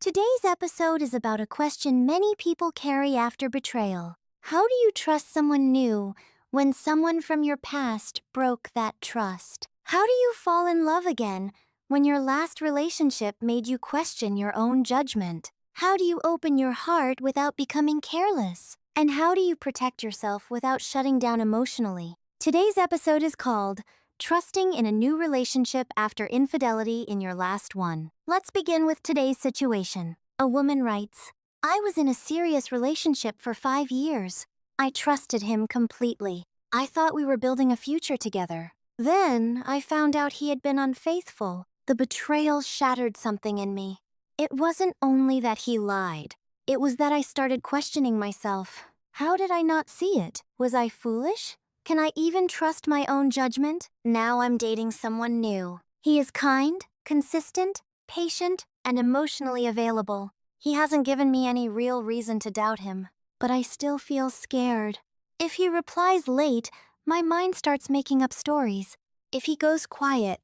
Today's episode is about a question many people carry after betrayal. How do you trust someone new when someone from your past broke that trust? How do you fall in love again when your last relationship made you question your own judgment? How do you open your heart without becoming careless? And how do you protect yourself without shutting down emotionally? Today's episode is called Trusting in a New Relationship After Infidelity in Your Last One. Let's begin with today's situation. A woman writes, I was in a serious relationship for 5 years. I trusted him completely. I thought we were building a future together. Then I found out he had been unfaithful. The betrayal shattered something in me. It wasn't only that he lied. It was that I started questioning myself. How did I not see it? Was I foolish? Can I even trust my own judgment? Now I'm dating someone new. He is kind, consistent, patient, and emotionally available. He hasn't given me any real reason to doubt him, but I still feel scared. If he replies late, my mind starts making up stories. If he goes quiet,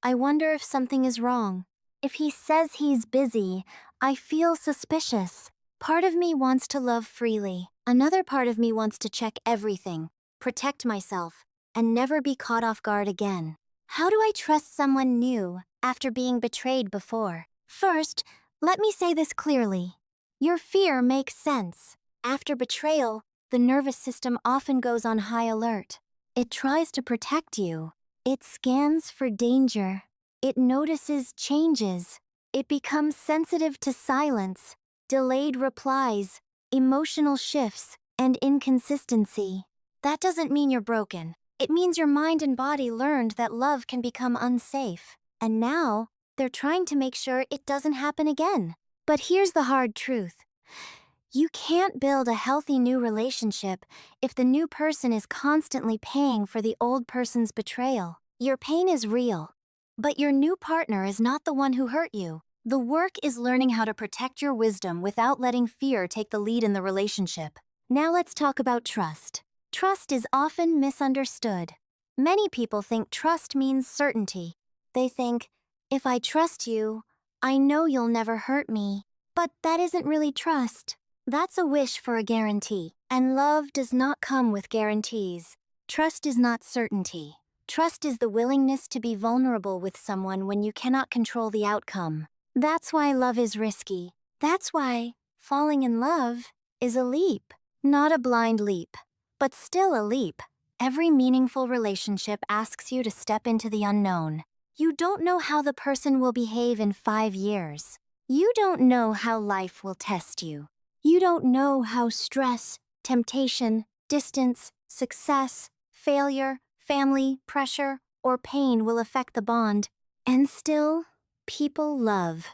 I wonder if something is wrong. If he says he's busy, I feel suspicious. Part of me wants to love freely. Another part of me wants to check everything, protect myself, and never be caught off guard again. How do I trust someone new after being betrayed before? First, let me say this clearly. Your fear makes sense. After betrayal, the nervous system often goes on high alert. It tries to protect you. It scans for danger. It notices changes. It becomes sensitive to silence, delayed replies, emotional shifts, and inconsistency. That doesn't mean you're broken. It means your mind and body learned that love can become unsafe. And now, they're trying to make sure it doesn't happen again. But here's the hard truth. You can't build a healthy new relationship if the new person is constantly paying for the old person's betrayal. Your pain is real, but your new partner is not the one who hurt you. The work is learning how to protect your wisdom without letting fear take the lead in the relationship. Now let's talk about trust. Trust is often misunderstood. Many people think trust means certainty. They think, if I trust you, I know you'll never hurt me. But that isn't really trust. That's a wish for a guarantee. And love does not come with guarantees. Trust is not certainty. Trust is the willingness to be vulnerable with someone when you cannot control the outcome. That's why love is risky. That's why falling in love is a leap, not a blind leap. But still a leap. Every meaningful relationship asks you to step into the unknown. You don't know how the person will behave in 5 years. You don't know how life will test you. You don't know how stress, temptation, distance, success, failure, family, pressure, or pain will affect the bond. And still, people love.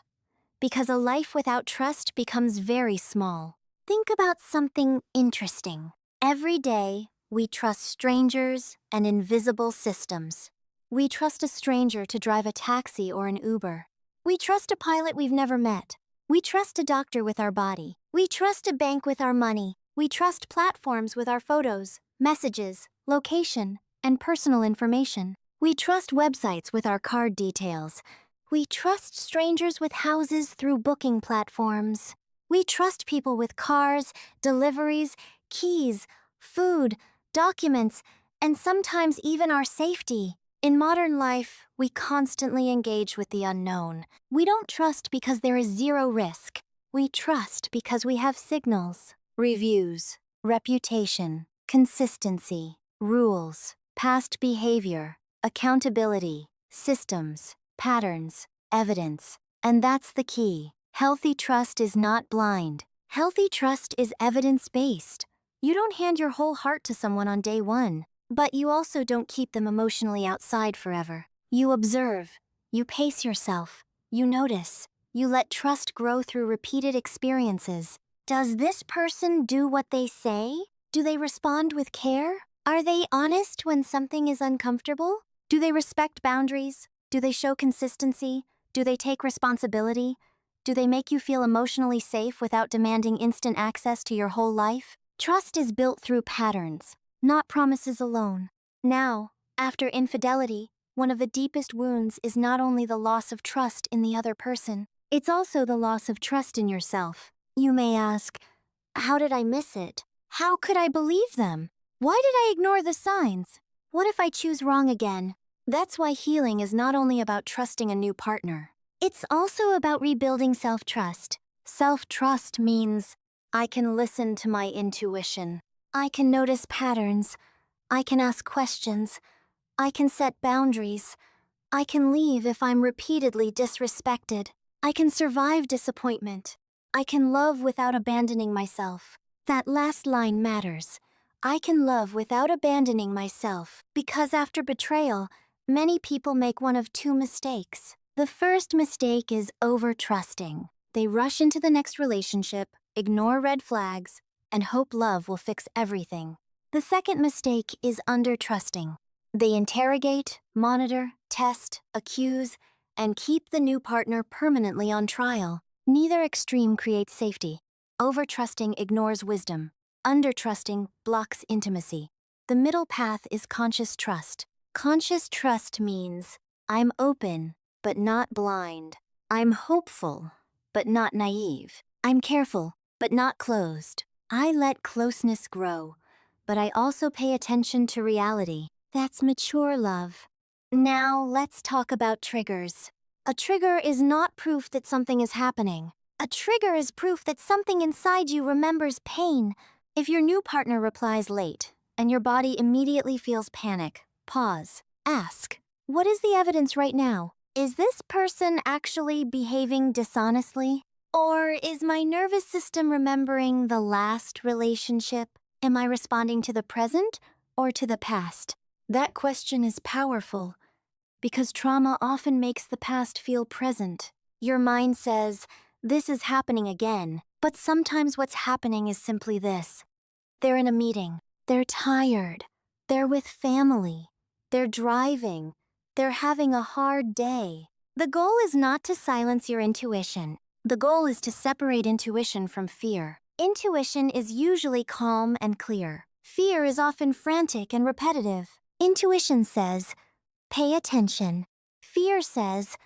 Because a life without trust becomes very small. Think about something interesting. Every day, we trust strangers and invisible systems. We trust a stranger to drive a taxi or an Uber. We trust a pilot we've never met. We trust a doctor with our body. We trust a bank with our money. We trust platforms with our photos, messages, location, and personal information. We trust websites with our card details. We trust strangers with houses through booking platforms. We trust people with cars, deliveries, keys, food, documents, and sometimes even our safety. In modern life, we constantly engage with the unknown. We don't trust because there is zero risk. We trust because we have signals, reviews, reputation, consistency, rules, past behavior, accountability, systems, patterns, evidence. And that's the key. Healthy trust is not blind. Healthy trust is evidence-based. You don't hand your whole heart to someone on day one, but you also don't keep them emotionally outside forever. You observe, you pace yourself, you notice, you let trust grow through repeated experiences. Does this person do what they say? Do they respond with care? Are they honest when something is uncomfortable? Do they respect boundaries? Do they show consistency? Do they take responsibility? Do they make you feel emotionally safe without demanding instant access to your whole life? Trust is built through patterns, not promises alone. Now, after infidelity, one of the deepest wounds is not only the loss of trust in the other person, It's also the loss of trust in yourself. You may ask, how did I miss it? How could I believe them? Why did I ignore the signs? What if I choose wrong again? That's why healing is not only about trusting a new partner. It's also about rebuilding self-trust. Self-trust means I can listen to my intuition. I can notice patterns. I can ask questions. I can set boundaries. I can leave if I'm repeatedly disrespected. I can survive disappointment. I can love without abandoning myself. That last line matters. I can love without abandoning myself, because after betrayal, many people make one of two mistakes. The first mistake is over-trusting. They rush into the next relationship, ignore red flags, and hope love will fix everything. The second mistake is under-trusting. They interrogate, monitor, test, accuse, and keep the new partner permanently on trial. Neither extreme creates safety. Over-trusting ignores wisdom. Under-trusting blocks intimacy. The middle path is conscious trust. Conscious trust means I'm open, but not blind. I'm hopeful, but not naive. I'm careful, but not closed. I let closeness grow, but I also pay attention to reality. That's mature love. Now let's talk about triggers. A trigger is not proof that something is happening. A trigger is proof that something inside you remembers pain. If your new partner replies late, and your body immediately feels panic, pause. Ask, what is the evidence right now? Is this person actually behaving dishonestly? Or is my nervous system remembering the last relationship? Am I responding to the present or to the past? That question is powerful, because trauma often makes the past feel present. Your mind says, this is happening again, but sometimes what's happening is simply this. They're in a meeting, they're tired, they're with family, they're driving, they're having a hard day. The goal is not to silence your intuition. The goal is to separate intuition from fear. Intuition is usually calm and clear. Fear is often frantic and repetitive. Intuition says, pay attention. Fear says,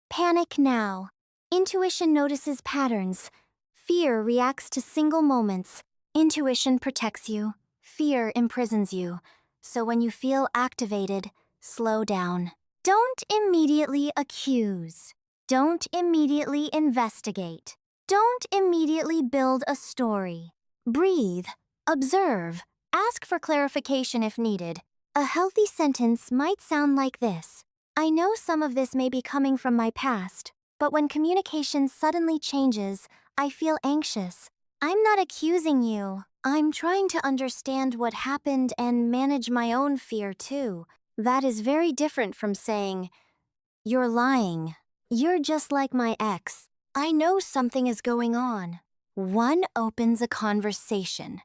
panic now. Intuition notices patterns. Fear reacts to single moments. Intuition protects you. Fear imprisons you. So when you feel activated, slow down. Don't immediately accuse. Don't immediately investigate. Don't immediately build a story. Breathe. Observe. Ask for clarification if needed. A healthy sentence might sound like this. I know some of this may be coming from my past, but when communication suddenly changes, I feel anxious. I'm not accusing you. I'm trying to understand what happened and manage my own fear too. That is very different from saying, you're lying. You're just like my ex. I know something is going on. One opens a conversation.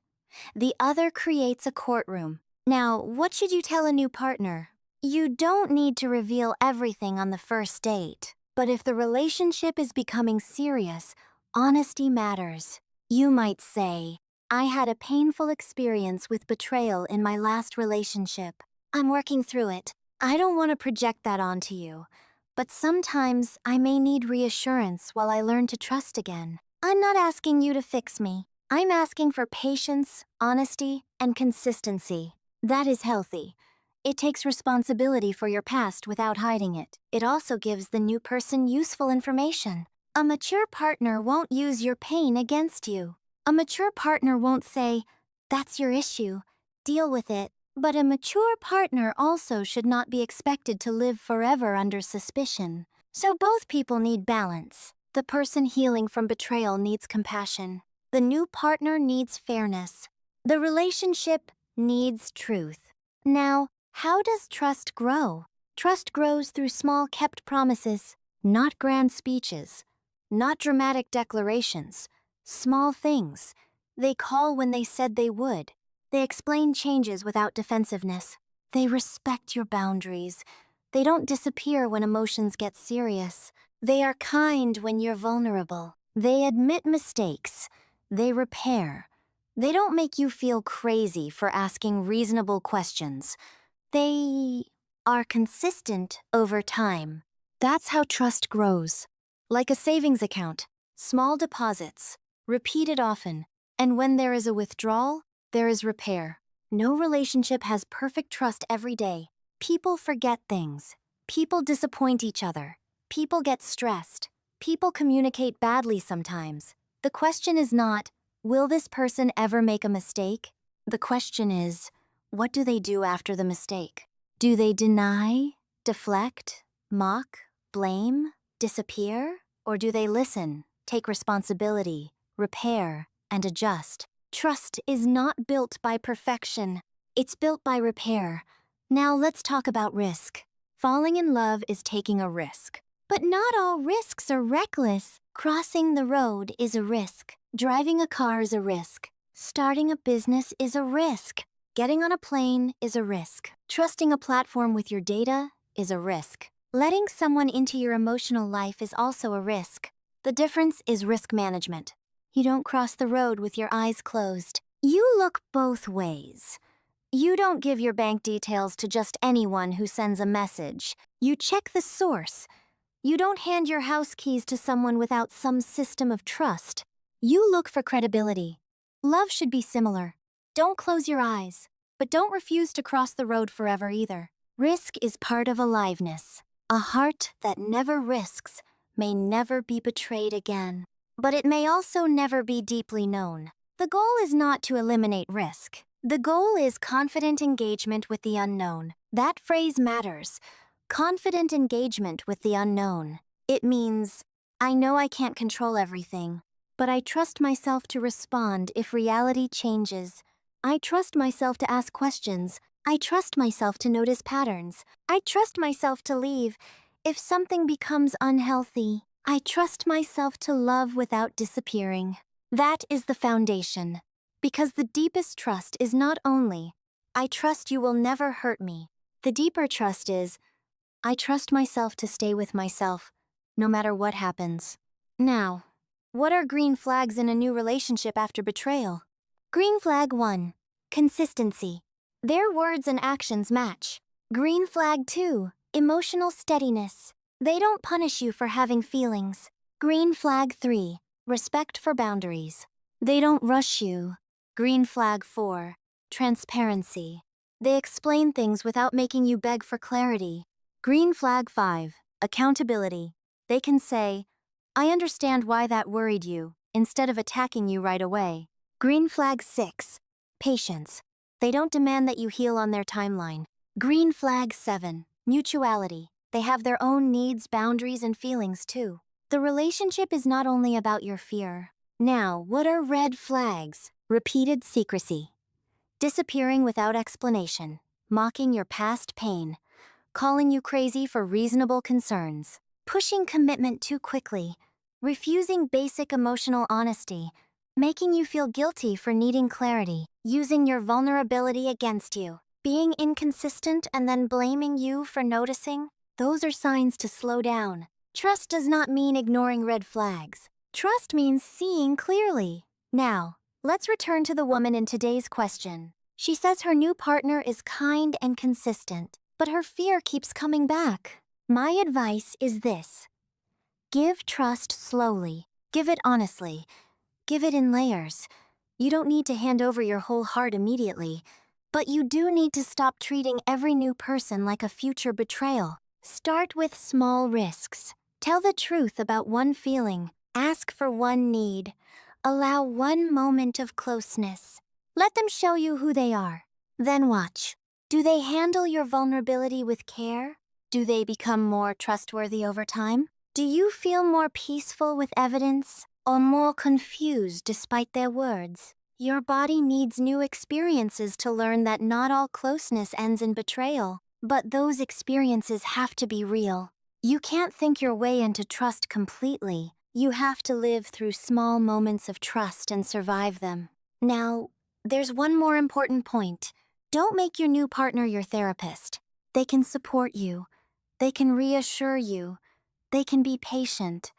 The other creates a courtroom. Now, what should you tell a new partner? You don't need to reveal everything on the first date. But if the relationship is becoming serious, honesty matters. You might say, I had a painful experience with betrayal in my last relationship. I'm working through it. I don't want to project that onto you. But sometimes I may need reassurance while I learn to trust again. I'm not asking you to fix me. I'm asking for patience, honesty, and consistency. That is healthy. It takes responsibility for your past without hiding it. It also gives the new person useful information. A mature partner won't use your pain against you. A mature partner won't say, that's your issue, deal with it. But a mature partner also should not be expected to live forever under suspicion. So both people need balance. The person healing from betrayal needs compassion. The new partner needs fairness. The relationship needs truth. Now, how does trust grow? Trust grows through small kept promises, not grand speeches, not dramatic declarations, small things. They call when they said they would. They explain changes without defensiveness. They respect your boundaries. They don't disappear when emotions get serious. They are kind when you're vulnerable. They admit mistakes. They repair. They don't make you feel crazy for asking reasonable questions. They are consistent over time. That's how trust grows. like a savings account, small deposits, repeated often, and when there is a withdrawal, there is repair. No relationship has perfect trust every day. People forget things. People disappoint each other. People get stressed. People communicate badly sometimes. The question is not, will this person ever make a mistake? The question is, what do they do after the mistake? Do they deny, deflect, mock, blame, disappear? Or do they listen, take responsibility, repair, and adjust? Trust is not built by perfection. It's built by repair. Now let's talk about risk. Falling in love is taking a risk. But not all risks are reckless. Crossing the road is a risk. Driving a car is a risk. Starting a business is a risk. Getting on a plane is a risk. Trusting a platform with your data is a risk. Letting someone into your emotional life is also a risk. The difference is risk management. You don't cross the road with your eyes closed. You look both ways. You don't give your bank details to just anyone who sends a message. You check the source. You don't hand your house keys to someone without some system of trust. You look for credibility. Love should be similar. Don't close your eyes, but don't refuse to cross the road forever either. Risk is part of aliveness. A heart that never risks may never be betrayed again. But it may also never be deeply known. The goal is not to eliminate risk. The goal is confident engagement with the unknown. That phrase matters. Confident engagement with the unknown. It means, I know I can't control everything, but I trust myself to respond if reality changes. I trust myself to ask questions. I trust myself to notice patterns. I trust myself to leave if something becomes unhealthy. I trust myself to love without disappearing. That is the foundation. Because the deepest trust is not only, I trust you will never hurt me. The deeper trust is, I trust myself to stay with myself, no matter what happens. Now, what are green flags in a new relationship after betrayal? Green flag 1. Consistency. Their words and actions match. Green flag 2. Emotional steadiness. They don't punish you for having feelings. Green flag 3. Respect for boundaries. They don't rush you. Green flag 4. Transparency. They explain things without making you beg for clarity. Green flag 5. Accountability. They can say, I understand why that worried you, instead of attacking you right away. Green flag 6. Patience. They don't demand that you heal on their timeline. Green flag 7. Mutuality. They have their own needs, boundaries, and feelings too. The relationship is not only about your fear. Now, what are red flags? Repeated secrecy. Disappearing without explanation. Mocking your past pain. Calling you crazy for reasonable concerns. Pushing commitment too quickly. Refusing basic emotional honesty. Making you feel guilty for needing clarity. Using your vulnerability against you. Being inconsistent and then blaming you for noticing. Those are signs to slow down. Trust does not mean ignoring red flags. Trust means seeing clearly. Now, let's return to the woman in today's question. She says her new partner is kind and consistent, but her fear keeps coming back. My advice is this. Give trust slowly. Give it honestly. Give it in layers. You don't need to hand over your whole heart immediately, but you do need to stop treating every new person like a future betrayal. Start with small risks. Tell the truth about one feeling. Ask for one need. Allow one moment of closeness. Let them show you who they are. Then watch. Do they handle your vulnerability with care? Do they become more trustworthy over time? Do you feel more peaceful with evidence, or more confused despite their words? Your body needs new experiences to learn that not all closeness ends in betrayal, but those experiences have to be real. You can't think your way into trust completely. You have to live through small moments of trust and survive them. Now, there's one more important point. Don't make your new partner your therapist. They can support you. They can reassure you. They can be patient.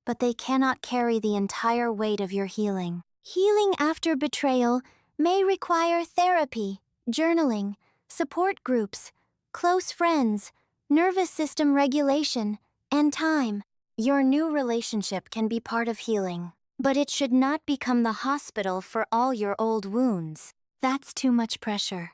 But they cannot carry the entire weight of your healing. Healing after betrayal may require therapy, journaling, support groups, close friends, nervous system regulation, and time. Your new relationship can be part of healing, but it should not become the hospital for all your old wounds. That's too much pressure.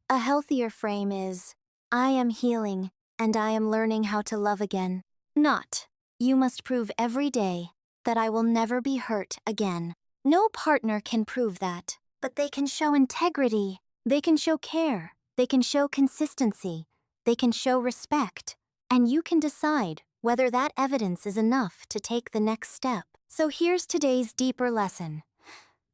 A healthier frame is, I am healing, and I am learning how to love again. Not, you must prove every day that I will never be hurt again. No partner can prove that, but they can show integrity. They can show care. They can show consistency. They can show respect. And you can decide whether that evidence is enough to take the next step. So here's today's deeper lesson.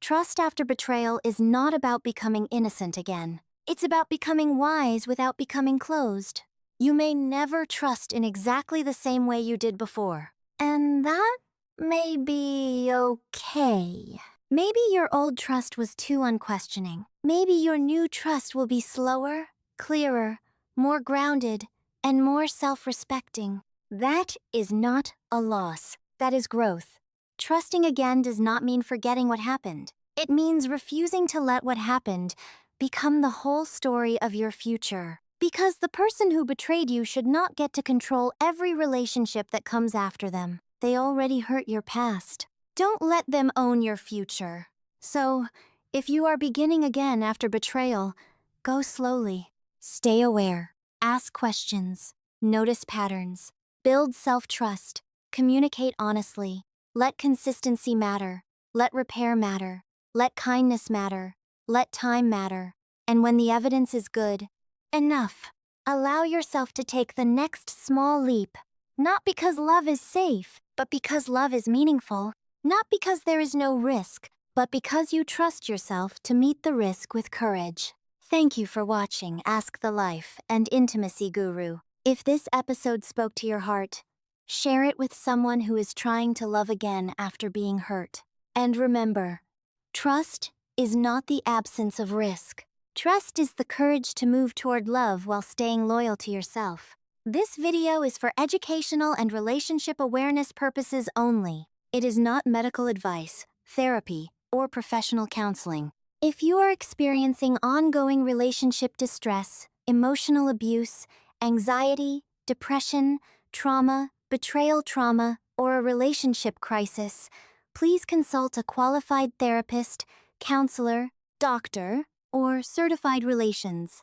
Trust after betrayal is not about becoming innocent again. It's about becoming wise without becoming closed. You may never trust in exactly the same way you did before. And that may be okay. Maybe your old trust was too unquestioning. Maybe your new trust will be slower, clearer, more grounded, and more self-respecting. That is not a loss. That is growth. Trusting again does not mean forgetting what happened. It means refusing to let what happened become the whole story of your future. Because the person who betrayed you should not get to control every relationship that comes after them. They already hurt your past. Don't let them own your future. So, if you are beginning again after betrayal, go slowly. Stay aware. Ask questions. Notice patterns. Build self-trust. Communicate honestly. Let consistency matter. Let repair matter. Let kindness matter. Let time matter. And when the evidence is good, enough. Allow yourself to take the next small leap. Not because love is safe, but because love is meaningful. Not because there is no risk, but because you trust yourself to meet the risk with courage. Thank you for watching Ask the Life and Intimacy Guru. If this episode spoke to your heart, share it with someone who is trying to love again after being hurt. And remember, trust is not the absence of risk. Trust is the courage to move toward love while staying loyal to yourself. This video is for educational and relationship awareness purposes only. It is not medical advice, therapy, or professional counseling. If you are experiencing ongoing relationship distress, emotional abuse, anxiety, depression, trauma, betrayal trauma, or a relationship crisis, please consult a qualified therapist, counselor, doctor, or certified relations.